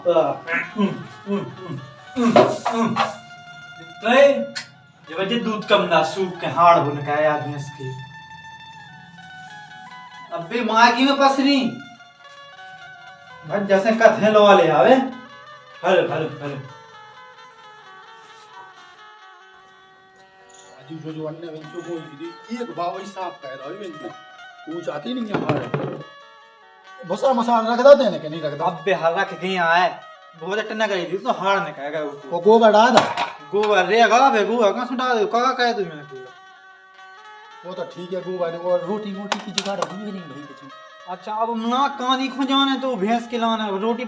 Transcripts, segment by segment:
ये वजह दूध कम ना सूप के हाड़ बन के आया भैंस की। अबे मागी में पसरी भाई जैसे कथे लो वाले आवे हल हल हल अजी जो अन्य वेंचो बोल दी एक बावई साहब कह रहा है वेंचो वो चाहती नहीं है हमारे बसा मसाला रख देते हैं कि नहीं रखदा। अबे हल रख के आए बहुत टन्ना करी थी तो हाड़ ने कहेगा वो गोबर डाल दा गोबर रेगा बे गोबर कहां से डाल का कहे तू मैंने वो तो ठीक है गोबर और रोटी मोटी की जुगाड़ होगी नहीं भाई कुछ। अच्छा अब ना कहानी खो जाने तो भैंस के लाना रोटी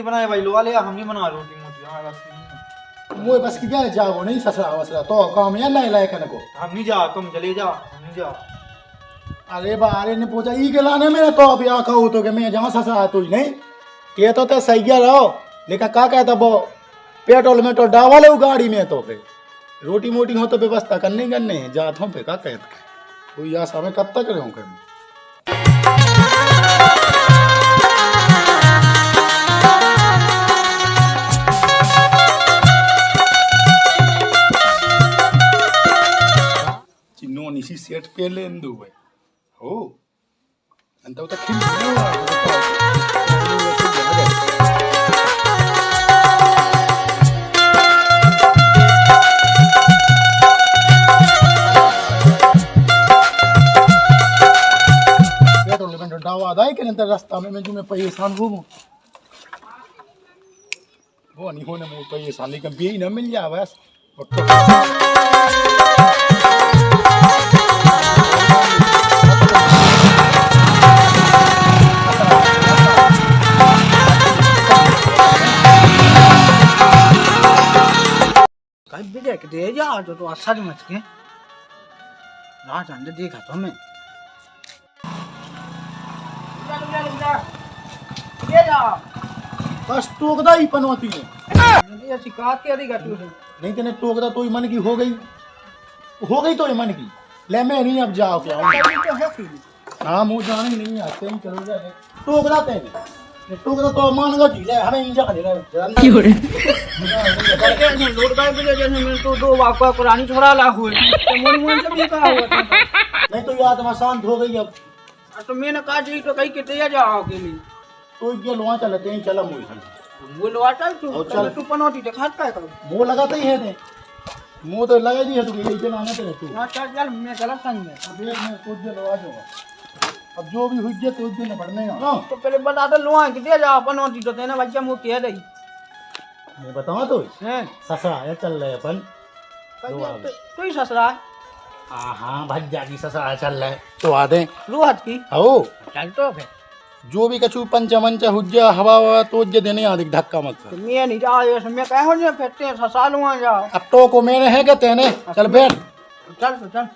बनाए भाई लो ले हम नहीं बना रोटी मोटी हां बस मोए बस की क्या जाओ नहीं ससरा वसरा तो काम या नहीं लायक न को हम नहीं जा तुम चले जा हम नहीं जा। अरे बारे ने पूछा ई के लाने में तो अब या कहूं तो कि मैं जहां ससरा तो ही नहीं के तो सही रहो लेकिन का कहता वो पेट्रोल में तो डावा ले गाड़ी में तो फिर रोटी मोटी हो तो व्यवस्था करने है जात हूं पे का कहता कोई या समय कब तक रहूं कर चिन्नो निसी सेट पे लेंदु भाई हो अंत तो खिल डावा दाई के नंतर रास्ता में मैं जो मैं परेशान घूमूं वो नहीं होने मुझे परेशान लेकिन भी न मिल जाए बस कहीं भी देख दे जा तो असर मच के रात अंदर देखा तो मैं ये जा बस टोकदा ही पनौती है ये शिकायत क्या दी गटू से नहीं तेने टोकदा तो ही मन की हो गई तो ही मन की ले मैं नहीं अब जाओ क्या तो है फिर हां मुंह जाने नहीं आते ही चलो जा टोकदा तेने टोकदा तो मान लो जी ले हमें इंजा कर दे क्यों रे लोड का भी जैसे मैं तो दो वाक़ा पुरानी छोड़ा ला हुए तो मन से भी कहा हुआ नहीं तो ये आत्मा शांत हो गई अब तो मैंने कहा जी तो कहीं के तैयार जाओ के लिए तो ये लोहा चलते हैं चला मुझे वो लोटा तू पनौती तो खाता है कब मुंह लगाता ही है ने मुंह तो लगा दी है तू यही चलाना तेरे तू ना चल चल मैं गलत संग में अब ये मैं कुछ जो लगा दूंगा अब जो भी हुई तो उस दिन बढ़ने का तो पहले बता दो लोहा के दे जा पनौती तो तेने बच्चा मुंह कह दई मैं बताऊं तो हैं ससरा है चल रहे अपन तू ही ससुरा हाँ भज्जा की ससरा चल रहे तो आदे रूहत की हो चल तो फिर जो भी कछु पंच मंच हुज्जा हवा तो जे देने आदि धक्का मत तो मैं नहीं जा ये मैं कह हो जे फेंकते ससा लूंगा जा अब तो को मैंने है के तेने चल बैठ चल तो चल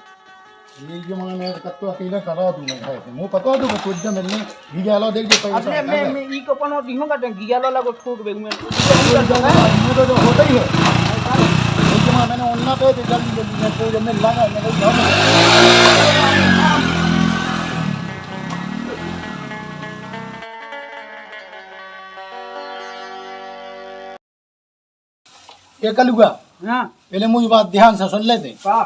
ये मैं कत्तो अकेले करा दूं मैं है मुंह पता दो तो तुझे मिलने घिया लो देख जो पैसा अब मैं ई को पनौती हूं का गिया लो लगो ठोक बेग में तो जो होता ही है मैंने ओन्ना पे जल्दी जल्दी मैं तो जब मैं लगा मैं ये कलुआ हां पहले मुझे बात ध्यान से सुन लेते का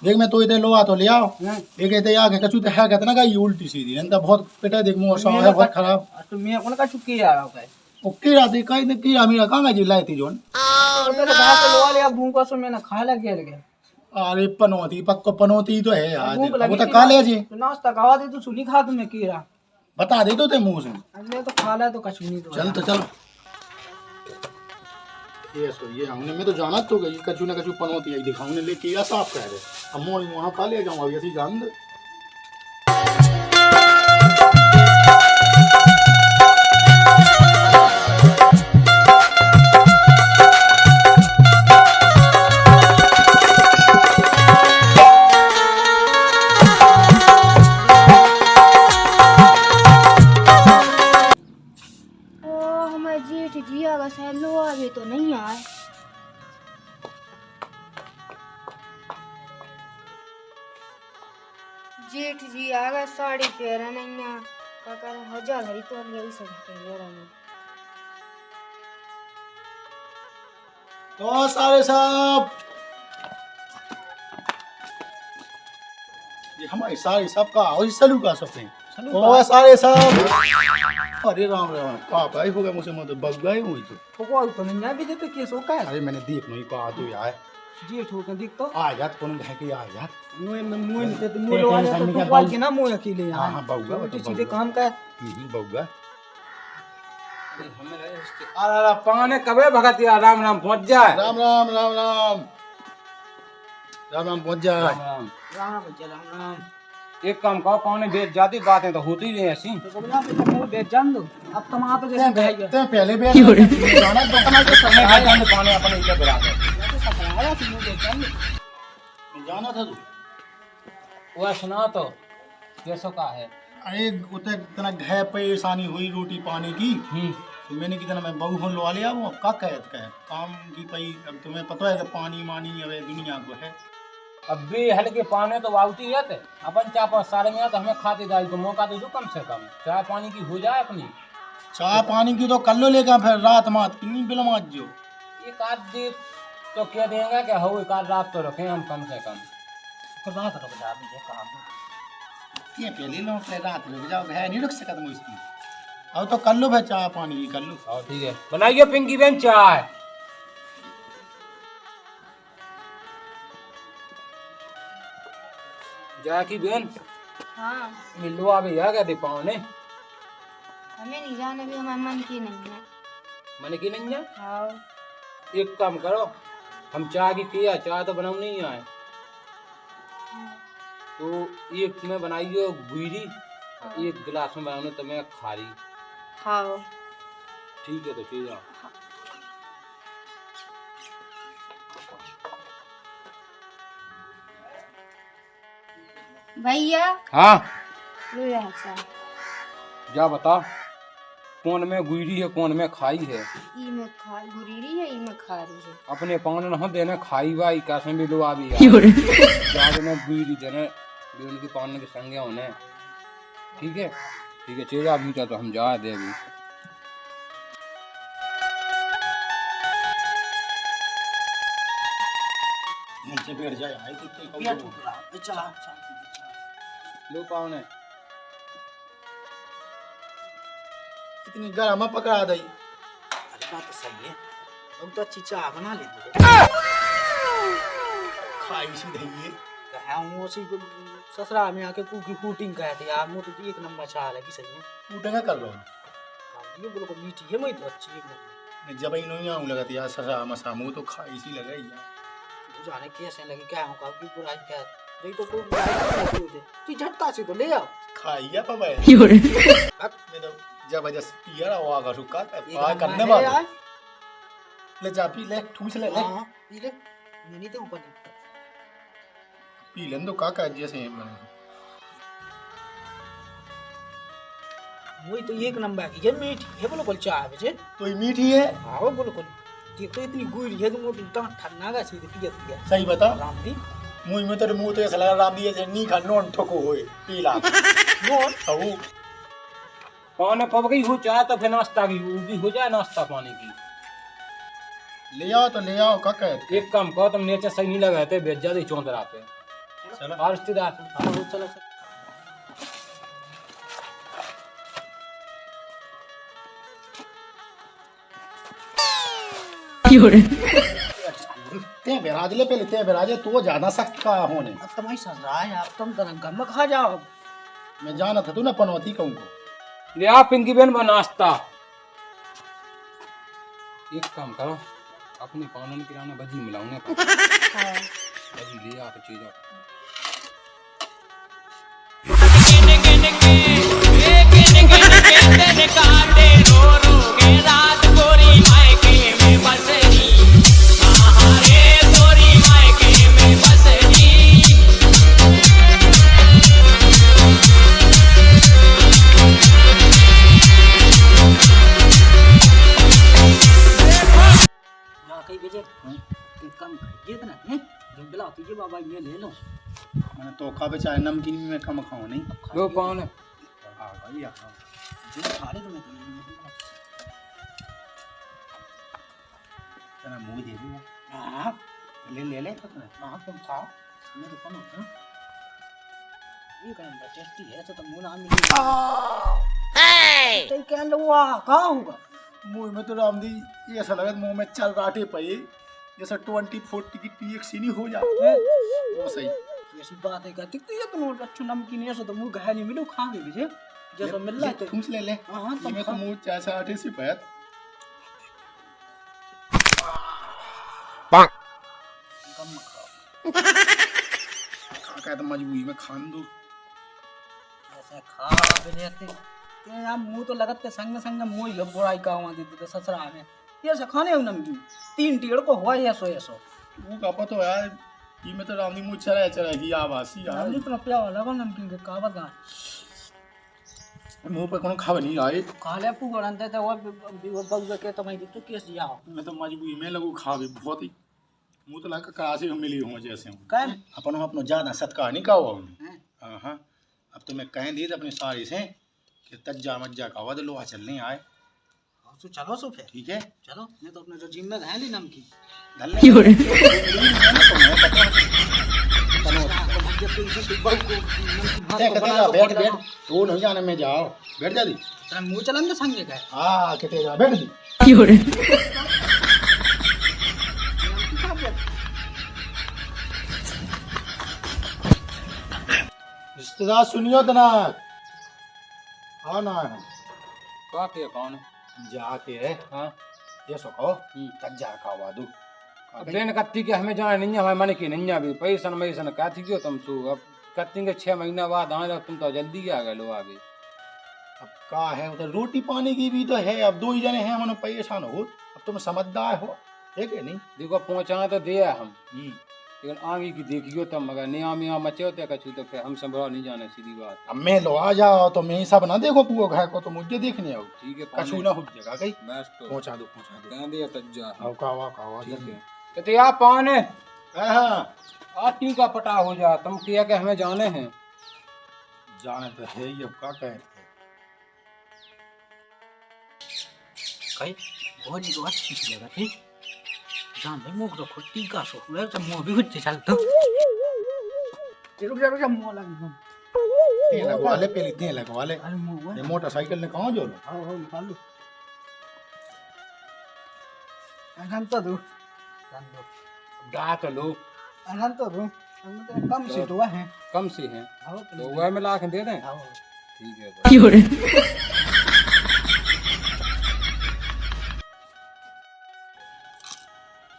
देख मैं तो इधर लोआ तो ले आओ एक इधर आके कछु तो है कहता ना का ये उल्टी सीधी नहीं तो बहुत पेटा देख मुंह सा है बहुत खराब तो मैं कौन का चुकी आ रहा है ओके रात कहीं ने की मेरा कहां जी लाई थी जोन मेरे कहा तो लोआ लिया भूख को मैंने खा लगे लगे अरे पनौती पक्को पनौती तो है यार भूख वो लगी तो खा ले जी तो नाश्ता खावा दे तो सुनी खा तुम्हें कीड़ा बता दे तो ते मुंह से हमने तो खा लिया तो कछु नहीं तो चल तो चल ये सो ये हमने मैं तो जाना तो गई कछु ना कछु पनौती आई दिखाऊंने लेके या साफ कह रहे अब मोई वहां खा ले जाऊं अभी ऐसी जान दे जेठ जिया का सैलो अभी तो नहीं आए। जेठ जी आ गए साड़ी पहरे नहीं काका हजार हरी तो ले सकते हैं यार। तो सारे साहब ये हमारे सारे सब का और सलू का सबसे तो सारे साहब अरे राम राम पापा ही हो गया मुझसे मतलब बग गए हुई तो ठोको तो नहीं भी देते केस हो का अरे मैंने देख नहीं पा तो यार जी ठोक दिख तो आ जात कौन है कि आ जात मुंह में मुंह में तो मुंह लगा तो ठोकवा के ना मुंह अकेले हाँ यहाँ हाँ बउगा उल्टी सीधे काम का बउगा अरे पाने कबे भगत यार राम राम पहुंच जाए राम राम राम राम राम राम पहुंच जा राम राम एक काम करो पाने बेच जाती बातें तो होती नहीं ऐसी तो बोला तो बेच जान दो अब तुम आ तो जैसे गए ते पहले भी जाना दुकान के समय आए जाने पाने अपने इधर गिरा दे सफाया तुम बेच जान जाना था तू वो सुना तो कैसो का है अरे उते इतना घे परेशानी हुई रोटी पानी की तो मैंने कितना मैं बहू हो लवा लिया वो का कहत कह काम की पई अब तुम्हें पता है कि पानी मानी अब दुनिया को है अब भी हल्के पाने तो वाउती है ते अपन चाप सारे में तो हमें खाते दाई तो मौका तो दो कम से कम चाय पानी की हो जाए अपनी चाय पानी की तो कर लो लेकर फिर रात मात कितनी बिलमात जो एक आध दिन तो क्या देंगे कि हो एक आध रात तो रखें हम कम से कम तो ना तो बता मुझे काम ये पहले लो फिर रात रुक जाओ है नहीं रुक सकता मुझकी अब तो कर लो भाई चाय पानी की कर लो और ठीक है बनाइए पिंकी बहन चाय जा की बहन हाँ मिलो आ गया क्या दे पाओ ने हमें नहीं जाने भी हमारे मन की नहीं है मैंने की नहीं है हाँ एक काम करो हम चाय की पिया चाय तो बनाऊ नहीं आए तो एक में बनाइयो गुईरी एक गिलास में बनाऊँ तो मैं खारी हाँ ठीक है तो चल जाओ भैया हाँ ले रहा चाय जा बता कौन में गुईरी है कौन में खाई है ई में खा गुरीरी है ई में खारी है अपने पान न देने खाई भाई कैसे भी लो अभी यार में गुईरी देने भी उनके पान के संगे होने ठीक है चल अभी तो हम जा दे अभी नीचे बैठ जाए आई कितने चला लो पाओ ने कितनी गर्म पकड़ा दई अरे बात तो सही है हम तो अच्छी चाय बना लेते खाई सी दई है हम उसी ससुरा में आके कुकी कूटिंग कहते यार मुझे तो एक नंबर चाय लगी सही है कूटेंगे कर लो ये बोलो को मीठी है मैं तो अच्छी एक नंबर मैं जब ही नहीं आऊं लगा यार ससा मसा मुंह तो खाई सी लगा यार जाने कैसे लगे क्या होगा की बुराई क्या नहीं तो कोई बुराई नहीं तू झटका से तो ले आओ खाई या पापा मैं तो जबरदस्त पिया रहा हुआ रुका पा करने बाद ले जा पी ले ठूस ले ले हां पी ले नहीं तो ऊपर पी लें तो काका जैसे वही तो एक नंबर की ये मीठी है बोलो बोल चाय बजे तो ये मीठी है हां बोलो को ये तो इतनी गुड़ी है कि मुंह तो ठन्ना का सीधे पिया सही बता राम दी मुंह में तो मुंह तो ऐसा लगा राम दी जैसे नी खा नोन ठोको होए पीला नोन ओ पाने पक गई हो चाय तो फिर नाश्ता की वो भी हो जाए नाश्ता पानी की ले आओ काका एक काम करो तुम नीचे सही नहीं लगाए थे बेच जाते चौंतरा पे चलो और रिश्तेदार हां चलो ते बेराज ले पहले ते बेराज तो ज्यादा सख्त का होने अब तुम्हारी सजा है आप तुम गम खा जाओ मैं जाना था तू ना पनौती कहूँ को ले आ पिंकी बहन बना नाश्ता एक काम करो अपनी पानन किराना बजी मिलाऊंगे बजी ले आ तो चीज कई बेजे कम खाइए तो ना जब बिला तुझे बाबा ये ले लो मैंने तो खा पे चाहे नमकीन भी मैं कम खाऊं नहीं लो पान आ भाई आ जो खा रहे तो मैं तेरा मुंह दे दूंगा। हाँ ले ले तो हाँ तुम खाओ मैं तो कम हूँ ये कहना टेस्टी है तो तुम मुँह ना मिली तो क्या लुआ कहाँ होगा मुंह में तो रामदी ये ऐसा लगा मुंह में चल राटे पे जैसा 20-40 की PX नहीं हो जाती है वो सही। ऐसी बात है क्या तो ये तो अच्छा नमकीन है तो मुँह गया नहीं मिलो खाएंगे भी जैसा मिल रहा है तो ठूस ले हाँ मैं तो मुंह चाचा आटे से पैर कम खाओ क्या तो मजबूरी में खान दो ऐसे खा भी लेते ते यार मुंह तो लगते संग संग मुंह ही बुराई का हुआ देते थे ससुरा में ये से खाने नमकीन 3 टीड़ को हुआ ऐसो ऐसो वो का पता यार ये में तो रामदी मुंह चला की आवासी यार हमने तो प्यावा लगा नमकीन के कावा का मुंह पे कोनो खावे नहीं आए काले पुगड़ अंते थे वो बग के तो मैं तो केस जाओ मैं तो मजबूरी में लगू खावे बहुत ही मुंह तो लगा कासे मिली हूं जैसे हूं काय अपन अपनो ज्यादा सत्कार नहीं कावा हां हां अब तो मैं कह दी अपने सारी से कि तज्जा मज्जा का वद लोहा चलने आए तो चलो सो फिर ठीक है चलो मैं तो अपने जो जिम में है ली नमकीन बैठ बैठ तू नहीं जाने में जाओ बैठ जा दी तेरा मुंह चलन दे संगे का हाँ किते जा बैठ दी रिश्तेदार सुनियो तना हाँ ना का के कौन जाके हाँ ये सो कहो तज्जा खावा दू ट्रेन कत्ती के हमें जाने नहीं हमारे मन की नहीं भी पैसा मैसन क्या थी क्यों तुम सू अब कत्ती के 6 महीना बाद आए तुम तो जल्दी आ गए लो आगे अब का है उधर रोटी पानी की भी तो है अब 2 ही जने हैं मनो परेशान हो अब तुम समझदार हो है कि नहीं देखो पहुंचा तो दिया हम लेकिन आगे की देखियो तब मगर निया मिया मचे होते कछु तो फिर हम संभव नहीं जाने सीधी बात अब मैं लो आ जाओ तो मैं सब ना देखो पुओ घर को तो मुझे देखने आओ ठीक है कछु ना हो जाएगा कहीं बस तो पहुंचा दो कह दिया तज्जा आओ कावा ठीक है तो या पाने हाँ आटी का पटा हो जा तुम किया के हमें जाने हैं जाने तो है ही अब का कहे कई बहुत ही तो अच्छी सी लगा थी जान भाई मुंह तो खुट्टी का सो ले तो मुंह भी हुच्चे चल तो रुक जा मुंह लग तेल लगवा ले पहले तेल लगवा ले अरे मुंह ये मोटरसाइकिल ने कहाँ जो आओ निकाल लो हम तो दो गा तो लो हम तो दो हम तो कम सीट हुआ है कम से हैं आओ तो वह में ला के दे दें आओ ठीक है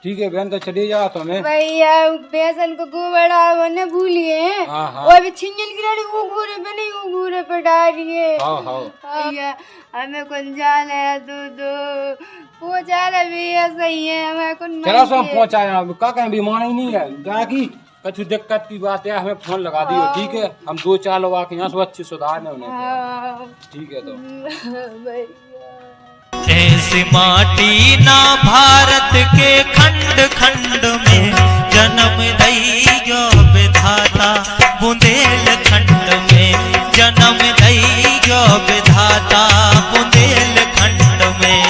ठीक है बहन तो चली जा तो मैं भैया बेसन को गोबड़ा वो न भूलिए हाँ हाँ वो भी छिंजन की लड़ी वो घूरे पे नहीं वो घूरे पे डालिए हाँ हाँ भैया हमें कौन जाना है दो पहुंचा रहा भैया सही है हमें कौन चलो सब पहुंचाया का कहीं बीमारी नहीं है क्या की कुछ दिक्कत की बात है हमें फोन लगा दियो ठीक है हम 2-4 लोग आके यहाँ से अच्छी सुधार ने उन्हें ठीक है तो भैया ऐसी माटी ना भारत के खंड खंड में जन्म दैयो विधाता बुंदेलखंड में जन्म दैयो विधाता बुंदेलखंड में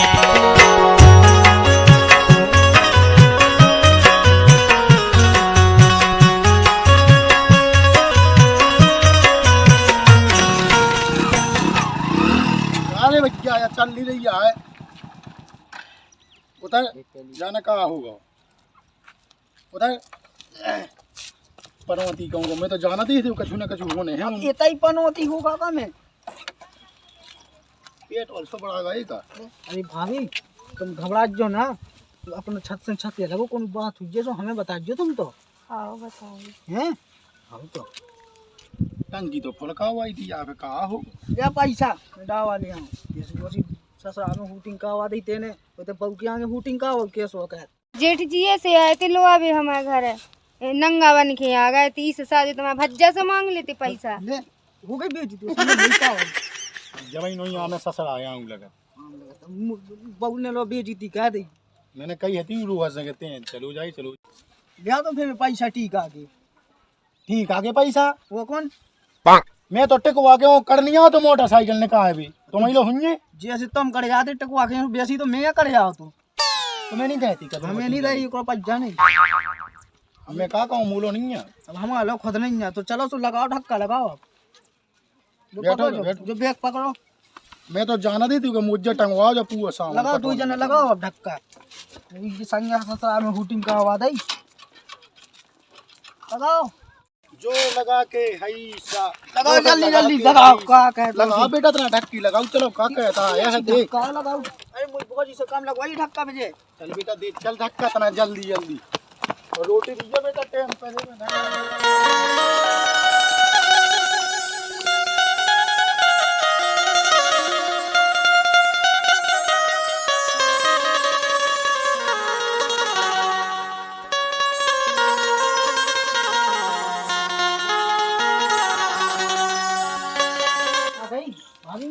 अरे भैया यार चल नहीं रही है उधर जाना कहाँ होगा उधर परवती कहूँगा मैं तो जाना थी कछु ना कछु होने हैं ये तई पनौती होगा का मैं पेट ऑल्सो बड़ा गई का अरे भाभी तुम घबरा जो ना तो अपने छत से छत ले लगो कोई बात हुई जो हमें बता दो तुम तो आओ बताइए हैं हम तो टंकी तो फुलका हुआ थी यहाँ पे कहाँ हो या पैसा डावा ले हम जैसे कोसी ससुराल में हूटिंग का आवा दी तेने वो तो बहू के आगे हूटिंग का हो केस हो कर जेठ जी से आए थे लो अभी हमारे घर है नंगा बन के आ गए 30 साल तो मैं भज्जा से मांग लेते पैसा ले हो गई बेइज्जती उसमें लेता हो जब नहीं आने ससुर आया हूँ लगा बहू ने लो बेइज्जती कह दी मैंने कही थी रूह से कहते हैं चलो जाए चलो लिया तो फिर पैसा ठीक आगे ठीक आगे पैसा वो कौन मैं तो टिकवा के वो कर लिया तो मोटरसाइकिल ने कहा है भी तुम ही लो हुंगे जैसे तुम कर जाते टकवा के बेसी तो मैं कर जाओ तो तुम्हें नहीं कहती कदम हमें नहीं रही को पास जाने हमें कहा कहूँ मूलो नहीं है अब हमारा लोग खुद नहीं है तो चलो तो लगाओ ढक्का लगाओ अब जो बैठो, पकड़ो, बैठो। जो बैग पकड़ो मैं तो जाना दी थी कि मुझे टंगवाओ जब पूरा सामान लगाओ तू जने लगाओ अब ढक्का ये संज्ञा ससुराल में हुटिंग का आवाज आई लगाओ जो लगा के हई सा लगाओ जो जल्दी लगा जल्दी के लगाओ हई। का कहते लगाओ बेटा तेरा ढक्की लगाओ चलो का कहता है ऐसे देख का लगाओ अरे मुझे बहुत से काम लगवाई ढक्का मुझे चल बेटा दे चल धक्का तना जल्दी जल्दी और रोटी दीजिए बेटा टाइम पे दे ना आ गई भाभी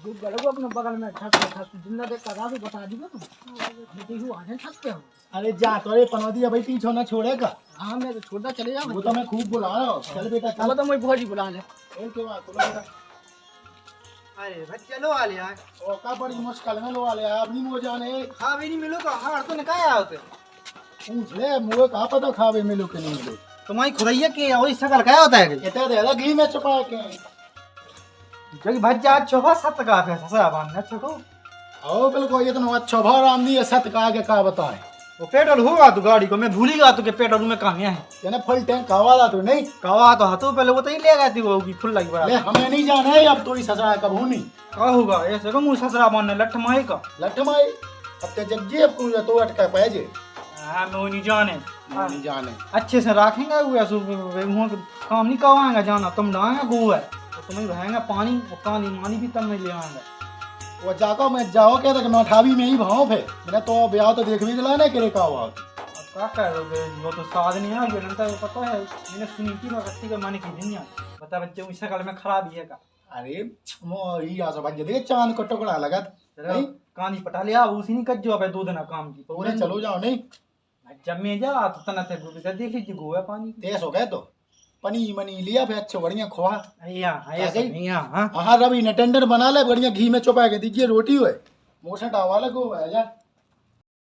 जो गड़ो अपने बगल में ठस ठस जिंदा देख कर आगे बता दीजिए तुम हमें देखो आने थकते हो अरे जा तो रे पनौती भाई पीछे ना छोड़ेगा हाँ मैं तो छोड़ता चले जाओ वो तो मैं खूब बुला रहा हूँ चल बेटा वो चल तो मैं बहुत ही बुला ले खेल के बाद चलो बेटा अरे भाई चलो आ लिया ओ का बड़ी मुश्किल में लो वाले आप नहीं मो जाने हाँ भी नहीं मिलो तो हार तो निकाया होते पूछ ले मुझे कहा पता खावे मिलो कि नहीं मिलो तुम्हारी खुदैया के और इस सकल क्या होता है कहते दे घी में छुपा के जो भज्जा छोबा सत का है ससुरा बांधना छोटो ओ बिल्कुल ये तो अच्छा भाव आमदी है सत का आगे का बताए वो पेट्रोल होगा तो गाड़ी को मैं भूलीगा तो के पेट्रोल में कहाँ है कहने फुल टैंक कावाला तो नहीं कवा तो हाथों पहले वो तो ही ले गई थी वो की फुल लगी ले बड़ा हमें नहीं जाना है अब तो ही सजा कब नहीं का होगा ऐसे को मुंह ससुरा बांधने लठ माई का लठ माई अब ते जग्जी अब तू तो अटका पैजे हाँ मैं वो नहीं जाने नहीं जाने अच्छे से रखेंगे वो ऐसे वहाँ काम नहीं करवाएंगे जाना तुम डाएंगे गो है तो तुम्हें बहेंगे पानी और कानी मानी भी तब नहीं ले आएंगे वो जाको मैं जाओ क्या तक नौठावी में ही भाव फे मैंने तो ब्याह तो देख भी दिला ना करे का हुआ क्या करोगे वो तो साध नहीं है जनता को पता है मैंने सुनी थी रस्सी के माने की दुनिया बता बच्चे उस शकल में खराबी है का अरे मो ही आसो भाई देख चांद को टुकड़ा लगा नहीं कानी पटा लिया उसी नहीं कज्जो अब 2 दिन काम की पूरे चलो जाओ नहीं जब मैं जा तो तना से देख लीजिए गोवा पानी तेज हो गए तो पनी मनी लिया फिर अच्छे बढ़िया खुआ यहाँ हाँ रवि ने टेंडर बना ले बढ़िया घी में चुपा के दीजिए रोटी हुए मोसा डावा लगो है यार